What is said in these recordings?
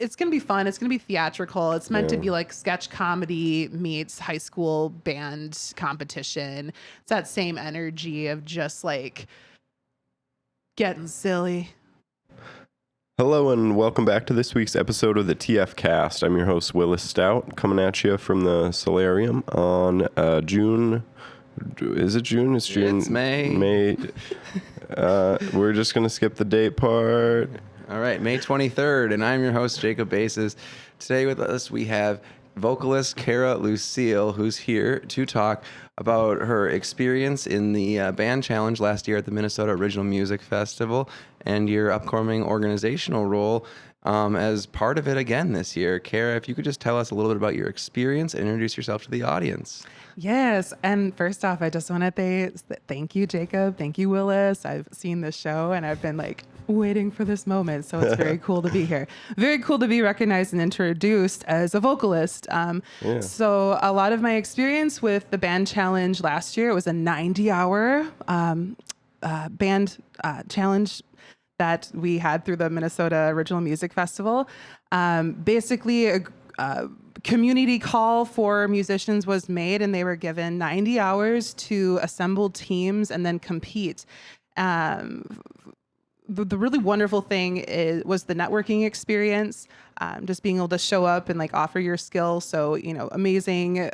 it's going to be fun. It's going to be theatrical. It's meant to be like sketch comedy meets high school band competition. It's that same energy of just like getting silly. Hello and welcome back to this week's episode of the TF Cast. I'm your host, Willis Stout, coming at you from the Solarium on June. Is it June? It's June. It's May. We're just going to skip the date part. All right, May 23rd, and I'm your host, Jacob Bases. Today with us, we have vocalist Cara Lucille, who's here to talk about her experience in the band challenge last year at the Minnesota Original Music Festival and your upcoming organizational role as part of it again this year. Cara, if you could just tell us a little bit about your experience and introduce yourself to the audience. Yes. And first off, I just want to thank you, Jacob. Thank you, Willis. I've seen this show and I've been like waiting for this moment. So it's very cool to be here. Very cool to be recognized and introduced as a vocalist. So a lot of my experience with the band challenge last year, it was a 90-hour band challenge that we had through the Minnesota Original Music Festival. Basically, a community call for musicians was made, and they were given 90 hours to assemble teams and then compete. The really wonderful thing was the networking experience, just being able to show up and like offer your skill. So, amazing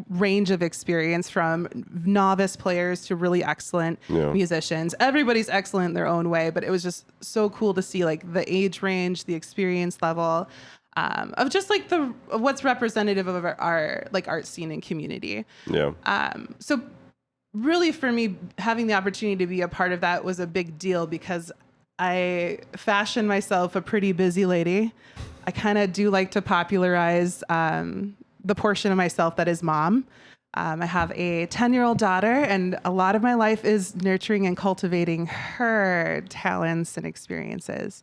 range of experience from novice players to really excellent musicians. Everybody's excellent in their own way, but it was just so cool to see like the age range, the experience level of just like what's representative of our like art scene and community. So really, for me, having the opportunity to be a part of that was a big deal because I fashion myself a pretty busy lady. I kind of do like to popularize the portion of myself that is mom. I have a 10-year-old daughter, and a lot of my life is nurturing and cultivating her talents and experiences.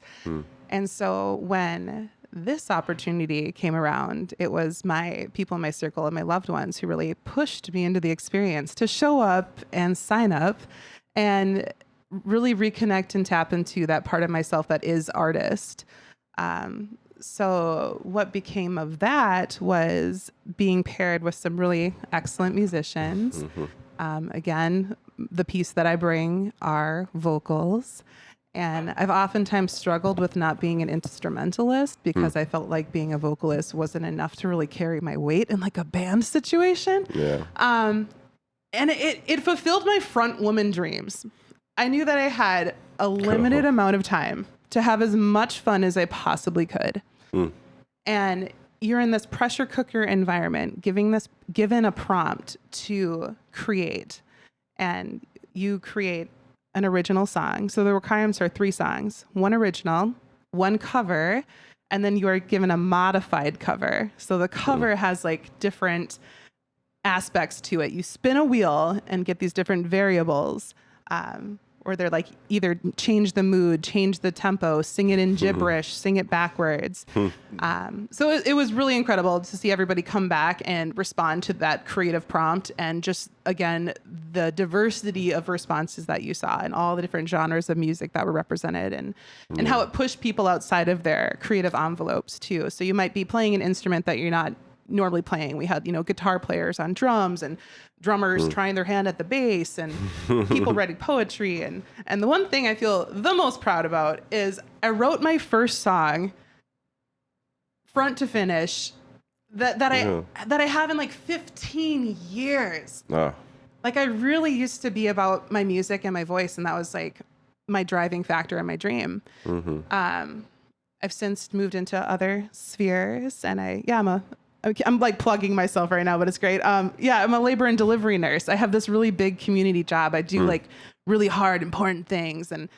And so when this opportunity came around, it was my people in my circle and my loved ones who really pushed me into the experience to show up and sign up and really reconnect and tap into that part of myself that is artist. So what became of that was being paired with some really excellent musicians. Again, the piece that I bring are vocals. And I've oftentimes struggled with not being an instrumentalist because I felt like being a vocalist wasn't enough to really carry my weight in like a band situation. And it fulfilled my front woman dreams. I knew that I had a limited amount of time to have as much fun as I possibly could. And you're in this pressure cooker environment, given a prompt to create, and you create an original song. So the requirements are 3 songs, 1 original, 1 cover, and then you are given a modified cover. So the cover has like different aspects to it. You spin a wheel and get these different variables, or they're like either change the mood, change the tempo, sing it in gibberish, sing it backwards. So it was really incredible to see everybody come back and respond to that creative prompt, and just, again, the diversity of responses that you saw and all the different genres of music that were represented, and how it pushed people outside of their creative envelopes too. So you might be playing an instrument that you're not normally playing. We had, guitar players on drums and drummers trying their hand at the bass, and people writing poetry. And the one thing I feel the most proud about is I wrote my first song front to finish that I have in like 15 years. Like I really used to be about my music and my voice, and that was like my driving factor and my dream. I've since moved into other spheres, and I'm like plugging myself right now, but it's great. I'm a labor and delivery nurse. I have this really big community job. I do like really hard, important things, and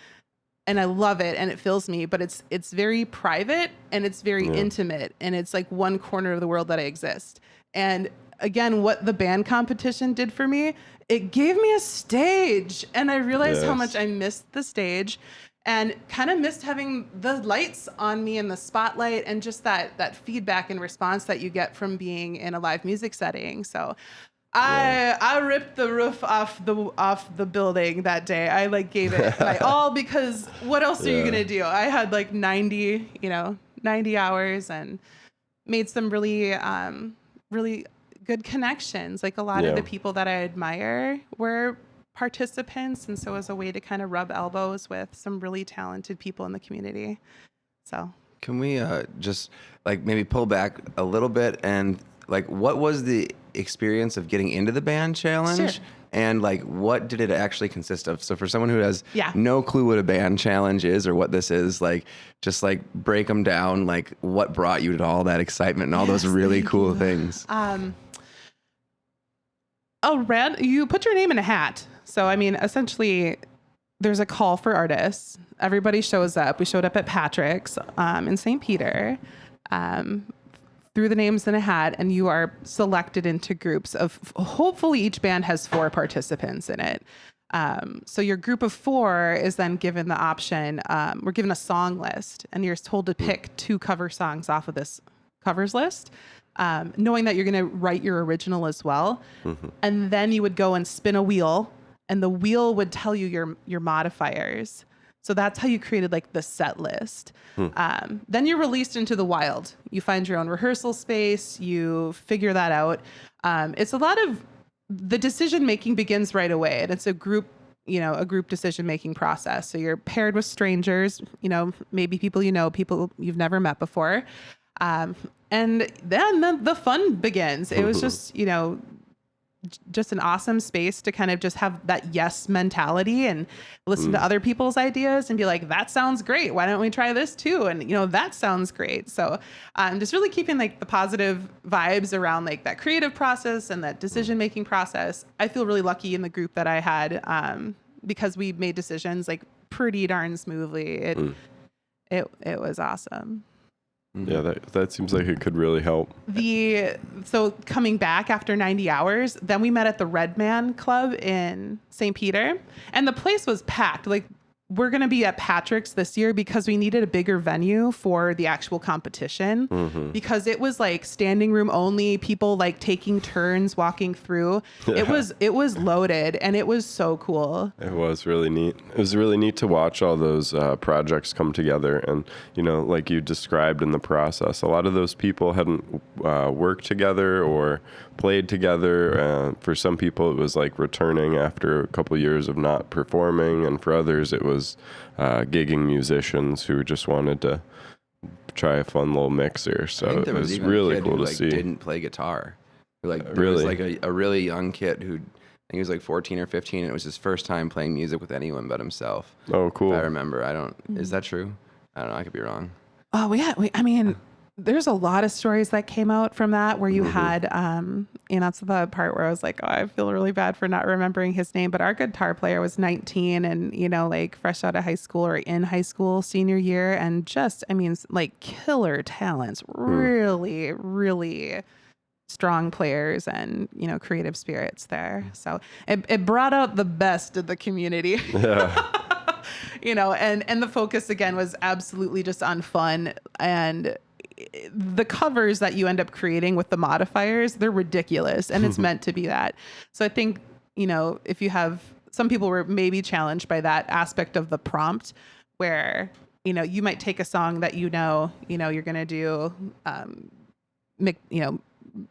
I love it, and it fills me, but it's very private, and it's very intimate, and it's like one corner of the world that I exist. And again, what the band competition did for me, it gave me a stage, and I realized how much I missed the stage. And kind of missed having the lights on me in the spotlight, and just that feedback and response that you get from being in a live music setting. So I ripped the roof off the building that day. I like gave it my all, because what else are you gonna do? I had like 90 90 hours and made some really, really good connections. Like a lot of the people that I admire were participants. And so it was a way to kind of rub elbows with some really talented people in the community. So Can we just like maybe pull back a little bit and like what was the experience of getting into the band challenge? Sure. And like what did it actually consist of? So for someone who has Yeah. no clue what a band challenge is or what this is, like just like break them down, like what brought you to all that excitement and all those really cool things. You put your name in a hat. So, I mean, essentially, there's a call for artists. Everybody shows up. We showed up at Patrick's in St. Peter, threw the names in a hat, and you are selected into groups of, hopefully each band has 4 participants in it. So your group of 4 is then given the option. We're given a song list, and you're told to pick 2 cover songs off of this covers list. Knowing that you're going to write your original as well. And then you would go and spin a wheel, and the wheel would tell you your modifiers. So that's how you created like the set list. Then you're released into the wild. You find your own rehearsal space. You figure that out. It's a lot of the decision making begins right away, and it's a group decision making process. So you're paired with strangers, maybe people people you've never met before. And then the fun begins. It was just, just an awesome space to kind of just have that yes mentality and listen to other people's ideas and be like, that sounds great. Why don't we try this too? And, that sounds great. So just really keeping like the positive vibes around like that creative process and that decision-making process. I feel really lucky in the group that I had because we made decisions like pretty darn smoothly. It was awesome. Yeah, that seems like it could really help. So coming back after 90 hours, then we met at the Red Man Club in St. Peter, and the place was packed. Like, we're going to be at Patrick's this year because we needed a bigger venue for the actual competition because it was like standing room only, people like taking turns walking through. Yeah. It was loaded, and it was so cool. It was really neat. It was really neat to watch all those projects come together. And, like you described in the process, a lot of those people hadn't worked together or played together. For some people, it was like returning after a couple years of not performing. And for others, it was gigging musicians who just wanted to try a fun little mixer. So it was really cool to see. Didn't play guitar. There was like a really young kid who, I think he was like 14 or 15. And it was his first time playing music with anyone but himself. Oh, cool. If I remember. Is that true? I don't know. I could be wrong. Oh, yeah. I mean, there's a lot of stories that came out from that where you had, that's the part where I was like, oh, I feel really bad for not remembering his name. But our guitar player was 19 and, like fresh out of high school or in high school senior year. And just, like killer talents, really, really strong players and, creative spirits there. So it brought out the best of the community. Yeah. And the focus again was absolutely just on fun, and the covers that you end up creating with the modifiers, they're ridiculous, and it's meant to be that. So I think, if you have, some people were maybe challenged by that aspect of the prompt where, you might take a song that you're going to do,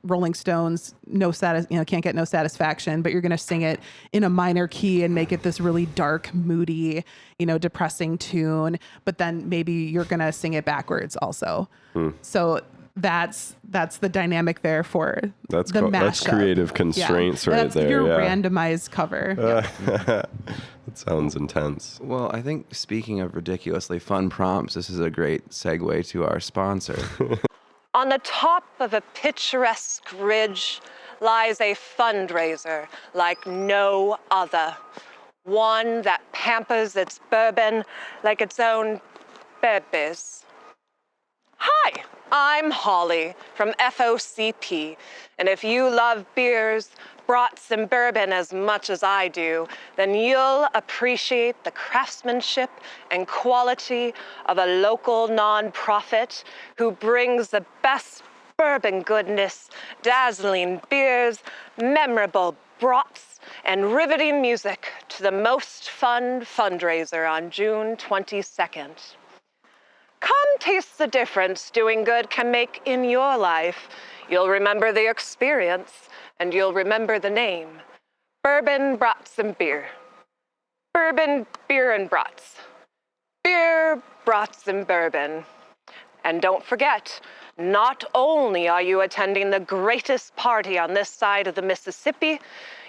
Rolling Stones, can't get no satisfaction, but you're going to sing it in a minor key and make it this really dark, moody, depressing tune. But then maybe you're going to sing it backwards also. So that's the dynamic there for the mashup. That's creative constraints right there. Your randomized cover. That sounds intense. Well, I think speaking of ridiculously fun prompts, this is a great segue to our sponsor. On the top of a picturesque ridge lies a fundraiser like no other, one that pampers its bourbon like its own babies. Hi, I'm Holly from FOCP, and if you love beers, brats, and bourbon as much as I do, then you'll appreciate the craftsmanship and quality of a local nonprofit who brings the best bourbon goodness, dazzling beers, memorable brats, and riveting music to the most fun fundraiser on June 22nd. Come taste the difference doing good can make in your life. You'll remember the experience, and you'll remember the name. Bourbon, brats, and beer. Bourbon, beer, and brats. Beer, brats, and bourbon. And don't forget, not only are you attending the greatest party on this side of the Mississippi,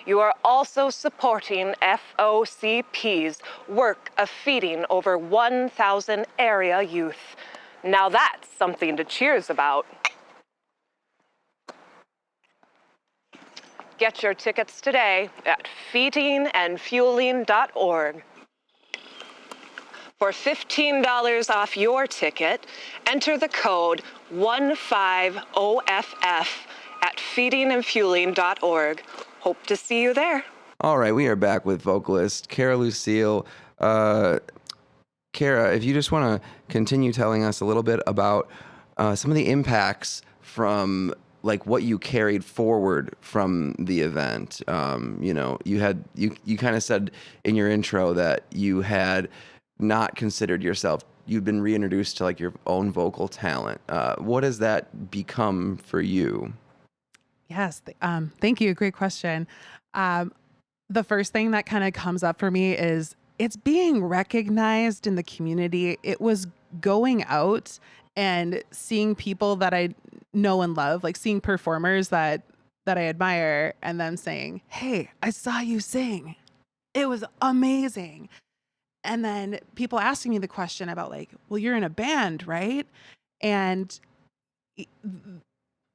you are also supporting FOCP's work of feeding over 1,000 area youth. Now that's something to cheers about. Get your tickets today at feedingandfueling.org. For $15 off your ticket, enter the code 150FF at feedingandfueling.org. Hope to see you there. All right, we are back with vocalist Cara Lucille. Cara, if you just want to continue telling us a little bit about some of the impacts from like what you carried forward from the event. You kind of said in your intro that you had not considered yourself, you've been reintroduced to like your own vocal talent. What has that become for you? Yes. Thank you. Great question. The first thing that kind of comes up for me is it's being recognized in the community. It was going out and seeing people that I know and love, like seeing performers that I admire and them saying, "Hey, I saw you sing. It was amazing." And then people asking me the question about like, "Well, you're in a band, right?" And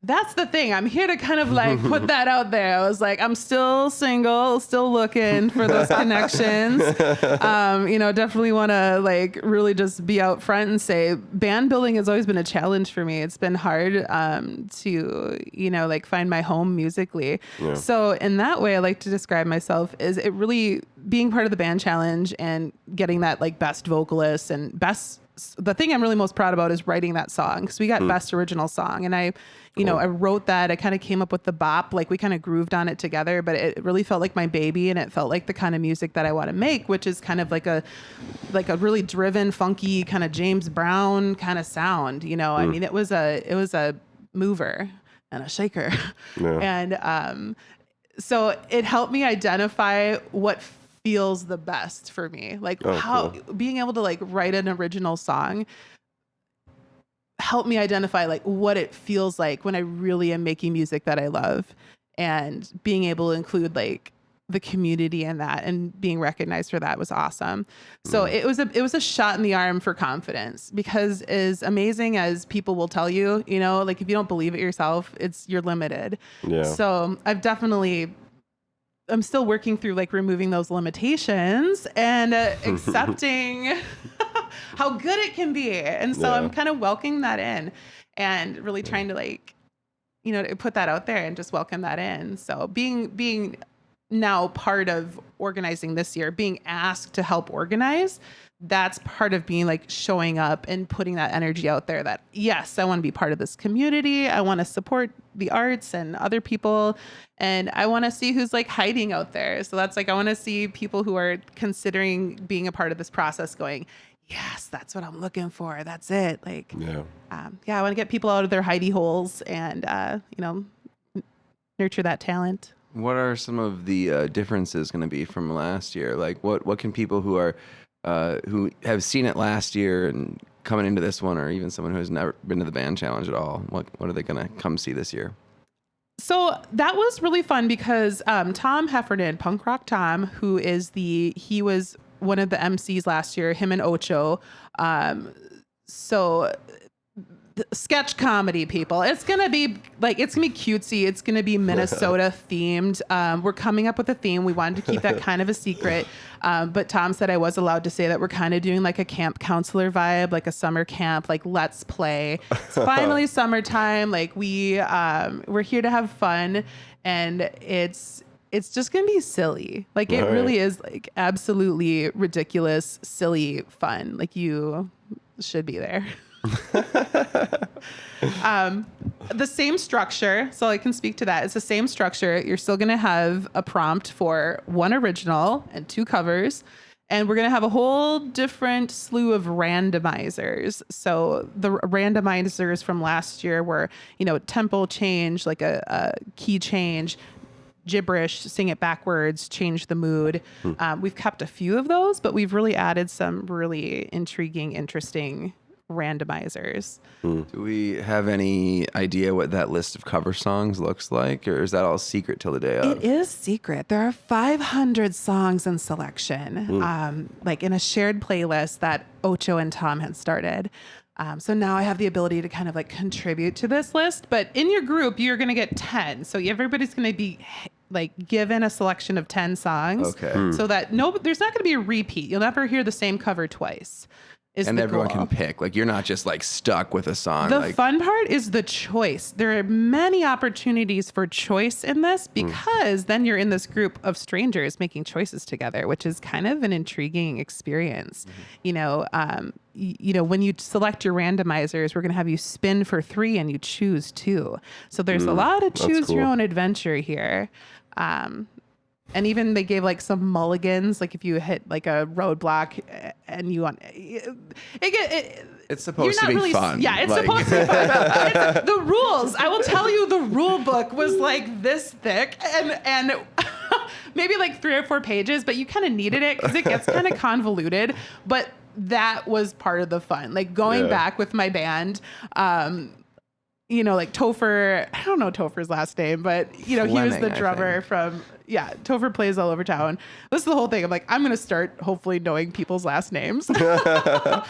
that's the thing. I'm here to kind of like put that out there. I was like, I'm still single, still looking for those connections. Definitely want to like really just be out front and say band building has always been a challenge for me. It's been hard to, like find my home musically. Yeah. So in that way, I like to describe myself as it really being part of the band challenge and getting that like best vocalist and best. The thing I'm really most proud about is writing that song because we got best original song. And I wrote that. I kind of came up with the bop, like we kind of grooved on it together, but it really felt like my baby and it felt like the kind of music that I want to make, which is kind of like a really driven, funky kind of James Brown kind of sound. I mean, it was a mover and a shaker. Yeah. And so it helped me identify what feels the best for me, like being able to like write an original song helped me identify like what it feels like when I really am making music that I love, and being able to include like the community in that and being recognized for that was awesome. So it was a shot in the arm for confidence, because as amazing as people will tell you, like if you don't believe it yourself, you're limited. Yeah. So I'm still working through like removing those limitations and accepting how good it can be. And so I'm kind of welcoming that in and really trying to like, to put that out there and just welcome that in. So being now part of organizing this year, being asked to help organize, that's part of being like showing up and putting that energy out there that, yes, I want to be part of this community. I want to support the arts and other people. And I want to see who's like hiding out there. So that's like, I want to see people who are considering being a part of this process going, yes, that's what I'm looking for. That's it. Like, I want to get people out of their hidey holes and, nurture that talent. What are some of the differences going to be from last year? Like what can people who are, who have seen it last year and coming into this one, or even someone who has never been to the band challenge at all, what are they going to come see this year? So that was really fun because Tom Heffernan, Punk Rock Tom, he was one of the MCs last year, him and Ocho. Sketch comedy, people. It's going to be cutesy. It's going to be Minnesota themed. We're coming up with a theme. We wanted to keep that kind of a secret. But Tom said I was allowed to say that we're kind of doing like a camp counselor vibe, like a summer camp, like let's play. It's finally summertime. Like we're here to have fun, and it's just going to be silly. Like it really is like absolutely ridiculous, silly fun. Like you should be there. The same structure, so I can speak to that. It's the same structure. You're still going to have a prompt for one original and two covers, And we're going to have a whole different slew of randomizers. So the randomizers from last year were, tempo change, like a key change, gibberish, sing it backwards, change the mood. We've kept a few of those, but we've really added some really intriguing, interesting randomizers. Do we have any idea what that list of cover songs looks like, or is that all secret till the day of? It is secret. There are 500 songs in selection, like in a shared playlist that Ocho and Tom had started. So now I have the ability to kind of like contribute to this list, but in your group, you're going to get 10. So everybody's going to be like given a selection of 10 songs. Okay. So that there's not going to be a repeat. You'll never hear the same cover twice. And everyone goal. can pick. Like, you're not just like stuck with a song. The fun part is the choice. There are many opportunities for choice in this because then you're in this group of strangers making choices together, which is kind of an intriguing experience. When you select your randomizers, we're going to have you spin for 3 and you choose 2. So there's a lot of choose your own adventure here. And even they gave like some mulligans, like if you hit like a roadblock and you want it's supposed to be fun. Yeah, it's supposed to be fun. The rules, I will tell you, the rule book was like this thick and maybe like 3 or 4 pages, but you kind of needed it because it gets kind of convoluted. But that was part of the fun, like going back with my band. Like Topher, I don't know Topher's last name, but he was the drummer from, Topher plays all over town. This is the whole thing. I'm like, I'm going to start hopefully knowing people's last names. But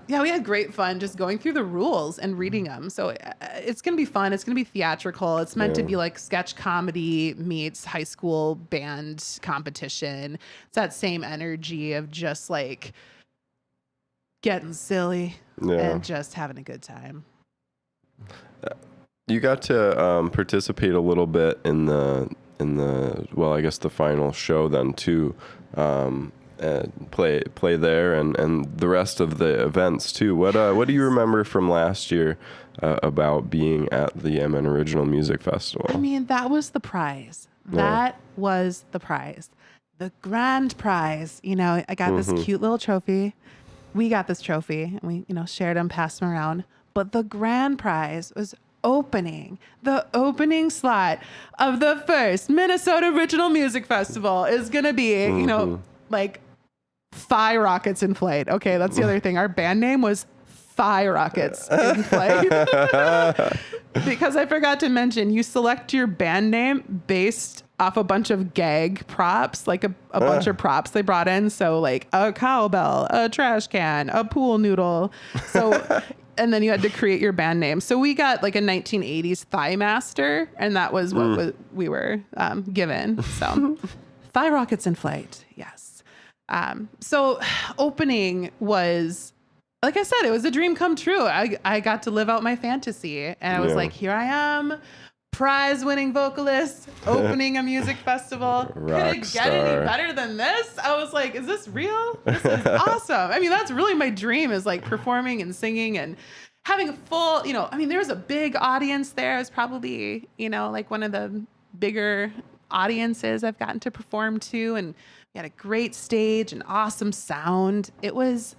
we had great fun just going through the rules and reading them. So it's going to be fun. It's going to be theatrical. It's meant to be like sketch comedy meets high school band competition. It's that same energy of just like getting silly and just having a good time. You got to participate a little bit in the I guess the final show then too. Play there and the rest of the events too. What do you remember from last year about being at the MN Original Music Festival? I mean, that was the prize. That was the prize. The grand prize. I got this cute little trophy. We got this trophy and we, shared them, passed them around. But the grand prize was the opening slot of the first Minnesota Original Music Festival is going to be, like Thigh Rockets in Flight. Okay, that's the other thing. Our band name was Thigh Rockets in Flight. Because I forgot to mention, you select your band name based off a bunch of gag props, like a bunch of props they brought in. So like a cowbell, a trash can, a pool noodle. So... And then you had to create your band name. So we got like a 1980s Thigh Master, and that was what we were given. So Thigh Rockets in Flight, yes. So opening was, like I said, it was a dream come true. I got to live out my fantasy, and I was like, here I am, prize-winning vocalist, opening a music festival. Could it get any better than this? I was like, is this real? This is awesome. I mean, that's really my dream, is like performing and singing and having a full, there was a big audience there. It was probably, like one of the bigger audiences I've gotten to perform to. And we had a great stage and awesome sound. It was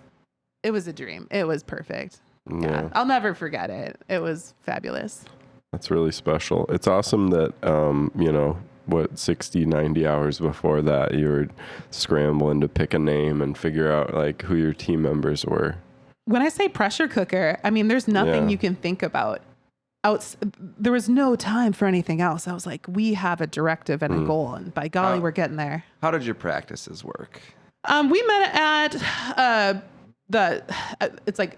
a dream. It was perfect. Yeah. I'll never forget it. It was fabulous. That's really special. It's awesome that, 60, 90 hours before that, you were scrambling to pick a name and figure out like who your team members were. When I say pressure cooker, I mean, there's nothing you can think about. There was no time for anything else. I was like, we have a directive and a goal, and by golly, we're getting there. How did your practices work? We met at it's like,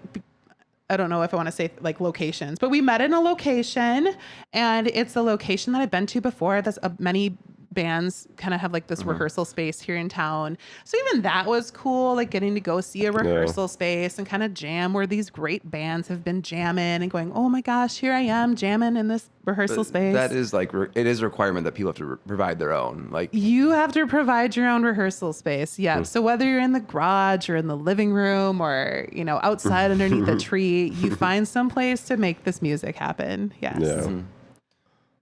I don't know if I want to say like locations, but we met in a location, and it's a location that I've been to before. That's many bands kind of have like this rehearsal space here in town. So even that was cool, like getting to go see a rehearsal space and kind of jam where these great bands have been jamming and going, oh my gosh, here I am jamming in this rehearsal space. That is like, it is a requirement that people have to provide their own. Like, you have to provide your own rehearsal space. Yeah. So whether you're in the garage or in the living room or, outside underneath a tree, you find some place to make this music happen. Yes. Yeah.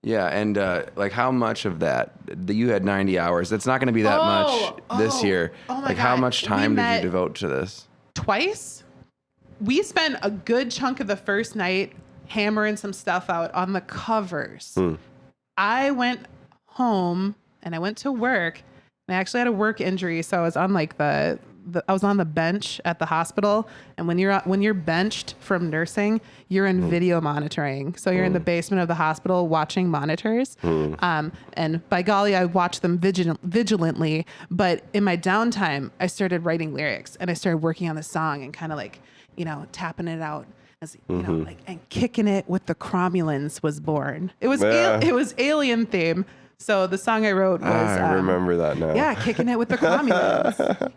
Yeah, and like how much of that you had 90 hours? That's not going to be that much this year. Oh my like God. how much time did you met devote to this? Twice. We spent a good chunk of the first night hammering some stuff out on the covers. I went home and I went to work, and I actually had a work injury, so I was on like I was on the bench at the hospital. And when you're benched from nursing, you're in video monitoring. So you're in the basement of the hospital watching monitors. And by golly, I watched them vigilantly. But in my downtime, I started writing lyrics, and I started working on the song and kind of like, tapping it out. As, and kicking it with the Cromulans was born. It was it was Alien theme. So the song I wrote was I remember that now. Yeah, kicking it with the Cromulans.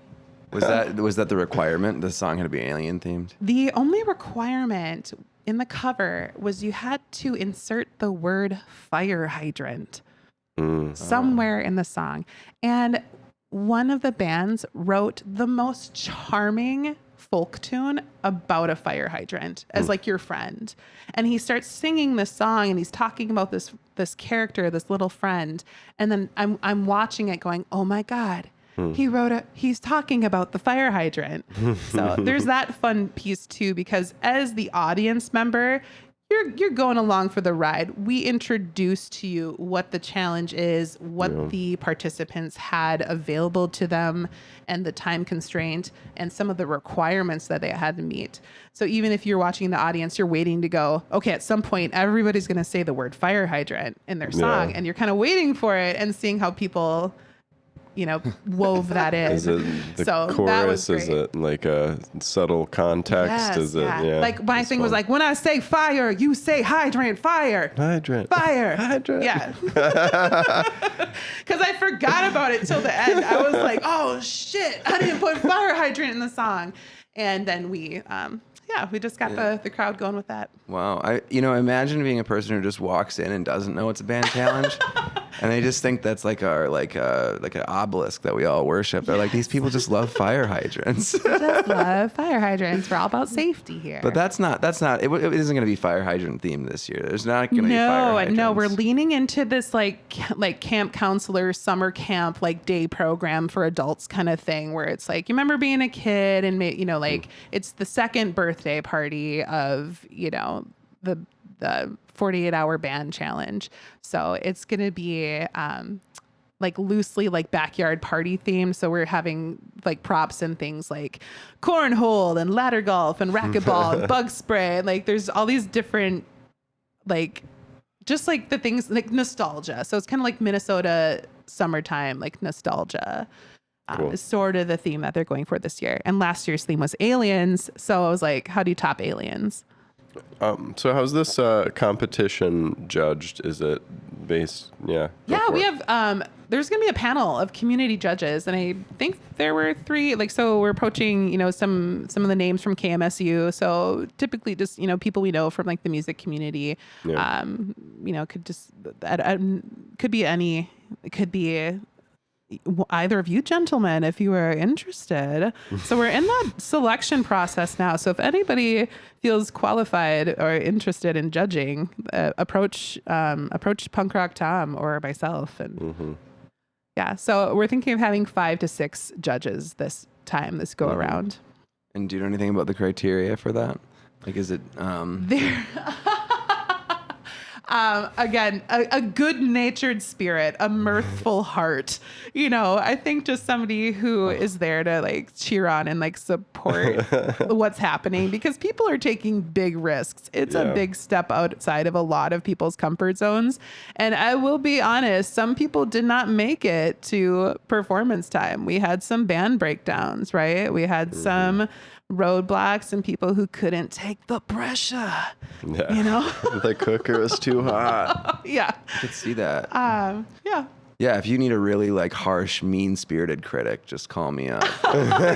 Was that the requirement? The song had to be alien themed? The only requirement in the cover was you had to insert the word fire hydrant somewhere in the song. And one of the bands wrote the most charming folk tune about a fire hydrant as like your friend. And he starts singing this song, and he's talking about this character, this little friend. And then I'm watching it going, oh my God. He's talking about the fire hydrant. So there's that fun piece too, because as the audience member, you're going along for the ride. We introduce to you what the challenge is, what the participants had available to them, and the time constraint, and some of the requirements that they had to meet. So even if you're watching the audience, you're waiting to go, okay, at some point, everybody's going to say the word fire hydrant in their song, and you're kind of waiting for it and seeing how people wove that in. Is it the chorus? Is it like a subtle context? Yes, is it? Yeah. Like my thing was like, when I say fire, you say hydrant, fire. Hydrant. Fire. Hydrant. Yeah. Because I forgot about it till the end. I was like, oh shit, I didn't put fire hydrant in the song. And then we just got the crowd going with that. Wow. Imagine being a person who just walks in and doesn't know it's a band challenge. And they just think that's like an obelisk that we all worship. They're like, these people just love fire hydrants. We just love fire hydrants. We're all about safety here. But that's not, it isn't going to be fire hydrant themed this year. There's not going to be fire hydrants. No, we're leaning into this like camp counselor, summer camp, like day program for adults kind of thing, where it's like, you remember being a kid and, it's the second birthday party of, the 48-hour band challenge. So it's going to be like loosely like backyard party themed. So we're having like props and things like cornhole and ladder golf and racquetball and bug spray. Like there's all these different like just like the things like nostalgia. So it's kind of like Minnesota summertime, like nostalgia. Cool. Is sort of the theme that they're going for this year. And last year's theme was aliens. So I was like, how do you top aliens? So how's this competition judged? Is it based? Yeah. Yeah, we have, there's going to be a panel of community judges, and I think there were 3, so we're approaching, some of the names from KMSU. So typically just, people we know from like the music community, could just, could be any, it could be either of you gentlemen if you are interested. So we're in that selection process now. So if anybody feels qualified or interested in judging, approach Punk Rock Tom or myself. And so we're thinking of having 5 to 6 judges this go around. And do you know anything about the criteria for that? Like, is it again, a good-natured spirit, a mirthful heart. I think just somebody who is there to like cheer on and like support what's happening, because people are taking big risks. It's a big step outside of a lot of people's comfort zones. And I will be honest, some people did not make it to performance time. We had some band breakdowns, right? We had some roadblocks and people who couldn't take the pressure. Yeah. The cooker was too hot. Yeah. I could see that. Yeah, if you need a really like harsh, mean-spirited critic, just call me up.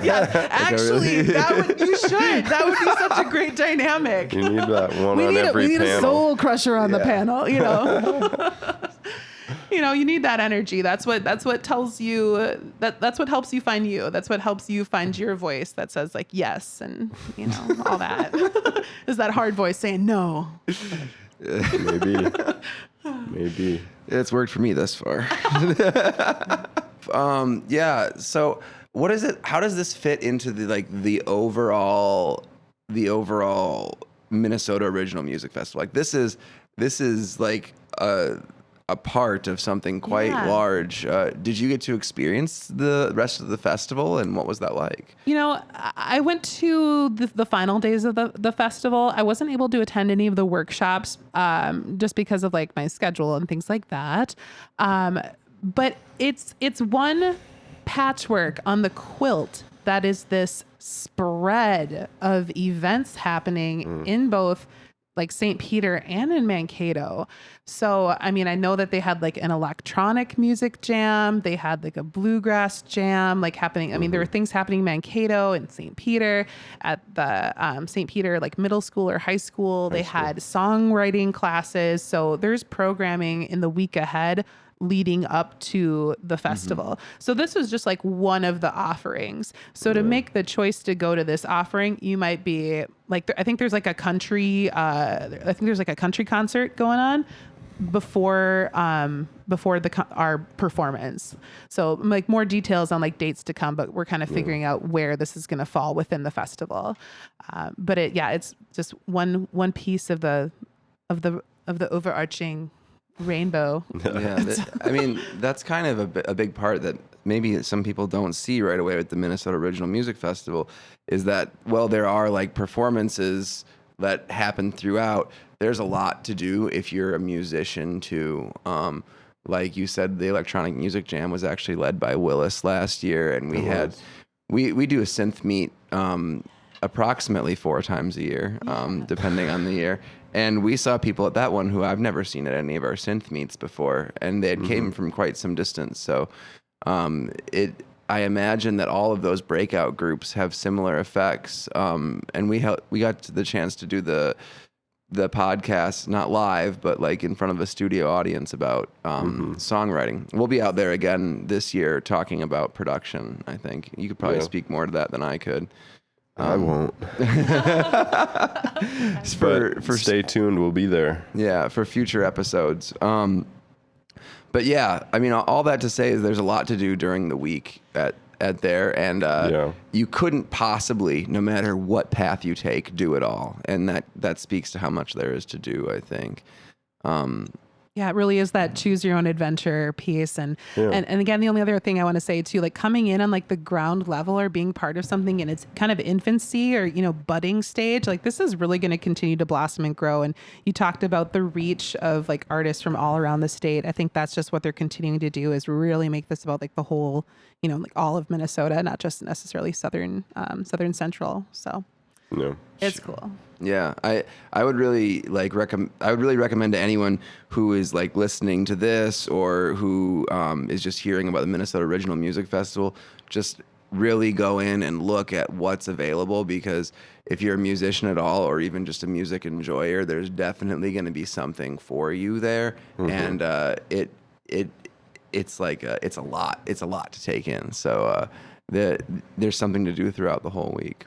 Yeah, actually, you should. That would be such a great dynamic. You need that one on every panel. We need a soul crusher on the panel, you need that energy. That's what tells you that's what helps you find you. That's what helps you find your voice that says like yes and all that. Is that hard voice saying no? Maybe. Maybe. It's worked for me thus far. Yeah. So what is it? How does this fit into the overall Minnesota Original Music Festival? Like this is like a part of something quite large. Did you get to experience the rest of the festival, and what was that like? You know, I went to the final days of the festival. I wasn't able to attend any of the workshops just because of like my schedule and things like that. But it's one patchwork on the quilt that is this spread of events happening in both like St. Peter and in Mankato. So, I mean, I know that they had like an electronic music jam. They had like a bluegrass jam like happening. I mean, there were things happening in Mankato and St. Peter at the St. Peter like middle school or high school. They had songwriting classes. So there's programming in the week ahead leading up to the festival. So this was just like one of the offerings. So to make the choice to go to this offering, you might be like, I think there's like a country, concert going on before our performance. So like more details on like dates to come, but we're kind of figuring out where this is going to fall within the festival. But it's just one piece of the overarching rainbow. I mean, that's kind of a big part that maybe some people don't see right away with the Minnesota Original Music Festival is that, well, there are like performances that happen throughout. There's a lot to do if you're a musician too. Like you said, the electronic music jam was actually led by Willis last year, and we do a synth meet approximately 4 times a year, depending on the year. And we saw people at that one who I've never seen at any of our synth meets before, and they had came from quite some distance. So I imagine that all of those breakout groups have similar effects. And we got the chance to do the podcast, not live, but like in front of a studio audience about songwriting. We'll be out there again this year talking about production, I think. You could probably speak more to that than I could. I won't. For stay tuned. We'll be there. Yeah, for future episodes. But yeah, I mean, all that to say is there's a lot to do during the week at there, and you couldn't possibly, no matter what path you take, do it all, and that speaks to how much there is to do, I think. Yeah, it really is that choose your own adventure piece. And again, the only other thing I want to say too, like coming in on like the ground level or being part of something in its kind of infancy or, budding stage, like this is really going to continue to blossom and grow. And you talked about the reach of like artists from all around the state. I think that's just what they're continuing to do is really make this about like the whole, like all of Minnesota, not just necessarily Southern Central. So it's cool. Yeah, I would really recommend to anyone who is like listening to this or who is just hearing about the Minnesota Original Music Festival, just really go in and look at what's available, because if you're a musician at all or even just a music enjoyer, there's definitely going to be something for you there, and it's a lot to take in. So there's something to do throughout the whole week.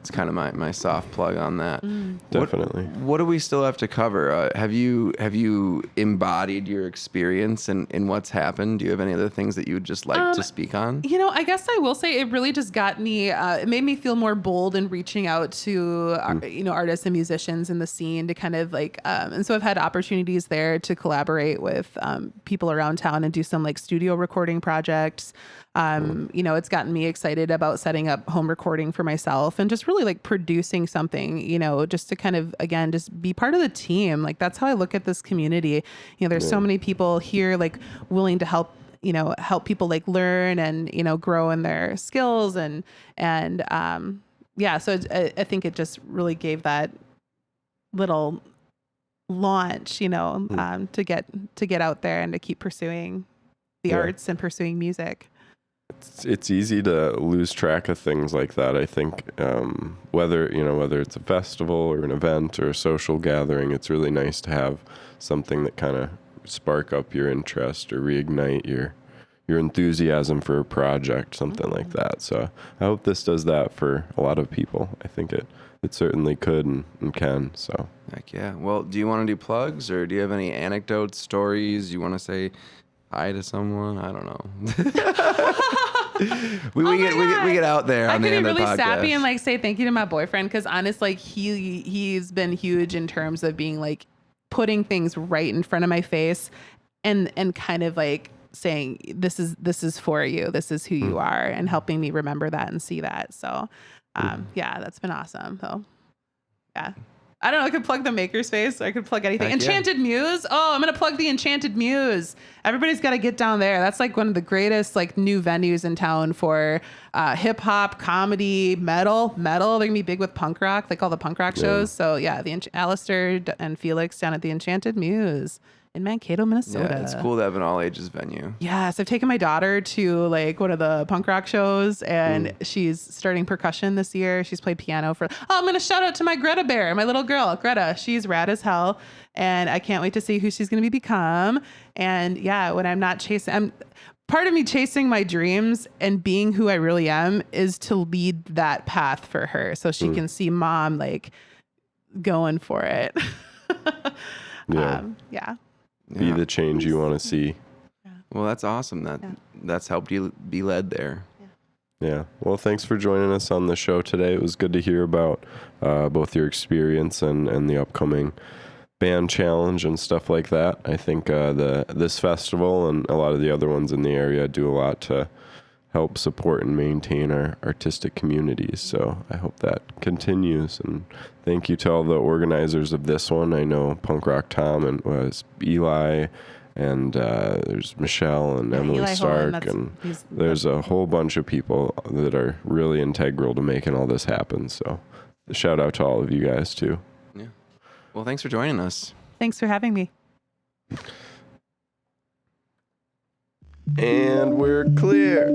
It's kind of my soft plug on that. Definitely. What do we still have to cover? Have you embodied your experience in what's happened? Do you have any other things that you would just like to speak on? I guess I will say it really just got me, it made me feel more bold in reaching out to, artists and musicians in the scene to kind of like, and so I've had opportunities there to collaborate with people around town and do some like studio recording projects. It's gotten me excited about setting up home recording for myself and just really like producing something, just to kind of, again, just be part of the team. Like that's how I look at this community. There's so many people here like willing to help people like learn and, grow in their skills so I think it just really gave that little launch, to get out there and to keep pursuing the arts and pursuing music. It's easy to lose track of things like that. I think whether it's a festival or an event or a social gathering, it's really nice to have something that kind of spark up your interest or reignite your enthusiasm for a project, something like that. So I hope this does that for a lot of people. I think it certainly could and can. So Heck yeah. Well, do you want to do plugs, or do you have any anecdotes, stories? You want to say hi to someone? I don't know. we get out there on the end of the podcast. I could be really sappy and like say thank you to my boyfriend, because honestly, like he's been huge in terms of being like putting things right in front of my face and kind of like saying this is for you, this is who you are, and helping me remember that and see that. So yeah, that's been awesome. So yeah, I don't know, I could plug the Makerspace, I could plug anything. Heck yeah. Enchanted Muse. Oh, I'm gonna plug the Enchanted Muse. Everybody's got to get down there. That's like one of the greatest like new venues in town for hip hop, comedy, metal. They're gonna be big with punk rock, like all the punk rock shows. So yeah, Alistair and Felix down at the Enchanted Muse in Mankato, Minnesota. Yeah, it's cool to have an all ages venue. Yes, I've taken my daughter to like one of the punk rock shows, and she's starting percussion this year. She's played piano for. Oh, I'm gonna shout out to my Greta Bear, my little girl, Greta. She's rad as hell, and I can't wait to see who she's gonna become. And yeah, when I'm not chasing, part of me chasing my dreams and being who I really am is to lead that path for her, so she can see mom like going for it. Yeah. Be the change you want to see. Well, that's awesome. That's helped you be led there. Yeah. Well, thanks for joining us on the show today. It was good to hear about both your experience and the upcoming band challenge and stuff like that. I think this festival and a lot of the other ones in the area do a lot to help support and maintain our artistic communities. So I hope that continues. And thank you to all the organizers of this one. I know Punk Rock Tom and was Eli, and there's Michelle and Emily Eli Stark, Holland, and there's a whole bunch of people that are really integral to making all this happen. So shout out to all of you guys too. Yeah. Well, thanks for joining us. Thanks for having me. And we're clear.